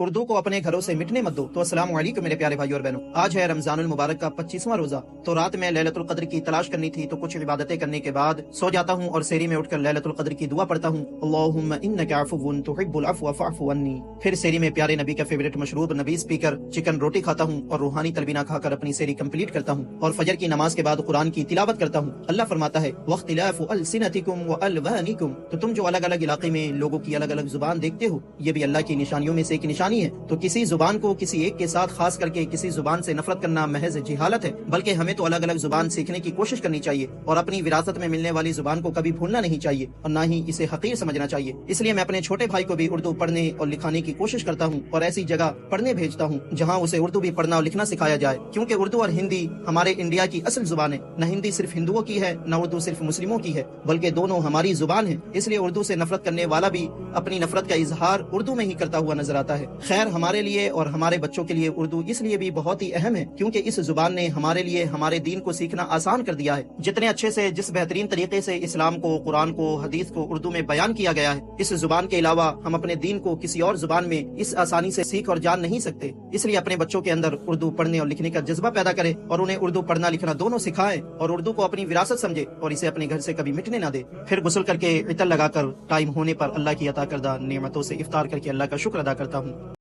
اردو کو اپنے گھروں سے مٹنے مت دو۔ تو السلام علیکم میرے پیارے بھائیو اور بہنوں، آج ہے رمضان المبارک کا 25واں روزہ۔ تو رات میں ليلۃ القدر کی تلاش کرنی تھی، تو کچھ عبادتیں کرنے کے بعد سو جاتا ہوں اور سحری میں اٹھ کر ليلۃ القدر کی دعا پڑھتا ہوں، اللہم انک عفو تحب العفو فاعف عنی۔ پھر سحری میں پیارے نبی کا فیوریٹ مشروب نبی اسپیکر چکن روٹی کھاتا ہوں اور روحانی تلبینہ کھا کر اپنی سحری کمپلیٹ کرتا ہوں، اور فجر کی نماز کے بعد قرآن کی تلاوت کرتا ہوں۔ اللہ فرماتا ہے واختلاف السنتکم والوانکم، تو تم جو الگ الگ علاقے میں لوگوں کی الگ الگ زبان دیکھتے ہو، یہ بھی اللہ کی نشانیوں میں سے ایک نشانی ہے۔ تو کسی زبان کو کسی ایک کے ساتھ خاص کر کے کسی زبان سے نفرت کرنا محض جہالت ہے، بلکہ ہمیں تو الگ الگ زبان سیکھنے کی کوشش کرنی چاہیے اور اپنی وراثت میں ملنے والی زبان کو کبھی بھولنا نہیں چاہیے اور نہ ہی اسے حقیر سمجھنا چاہیے۔ اس لیے میں اپنے چھوٹے بھائی کو بھی اردو پڑھنے اور لکھانے کی کوشش کرتا ہوں اور ایسی جگہ پڑھنے بھیجتا ہوں جہاں اسے اردو بھی پڑھنا اور لکھنا سکھایا جائے، کیونکہ اردو اور ہندی ہمارے انڈیا کی اصل زبان ہے۔ نہ ہندی صرف ہندوؤں کی ہے، نہ اردو صرف مسلموں کی ہے، بلکہ دونوں ہماری زبان ہے۔ اس لیے اردو سے نفرت کرنے والا بھی اپنی نفرت کا اظہار اردو میں ہی کرتا ہوا نظر آتا ہے۔ خیر، ہمارے لیے اور ہمارے بچوں کے لیے اردو اس لیے بھی بہت ہی اہم ہے کیونکہ اس زبان نے ہمارے لیے ہمارے دین کو سیکھنا آسان کر دیا ہے۔ جتنے اچھے سے، جس بہترین طریقے سے اسلام کو، قرآن کو، حدیث کو اردو میں بیان کیا گیا ہے، اس زبان کے علاوہ ہم اپنے دین کو کسی اور زبان میں اس آسانی سے سیکھ اور جان نہیں سکتے۔ اس لیے اپنے بچوں کے اندر اردو پڑھنے اور لکھنے کا جذبہ پیدا کرے اور انہیں اردو پڑھنا لکھنا دونوں سکھائیں اور اردو کو اپنی وراثت سمجھے اور اسے اپنے گھر سے کبھی مٹنے نہ دے۔ پھر غسل کر کے عطر لگا کر ٹائم ہونے پر اللہ کی عطا کردہ نعمتوں سے افطار کر کے اللہ کا شکر ادا کرتا ہوں۔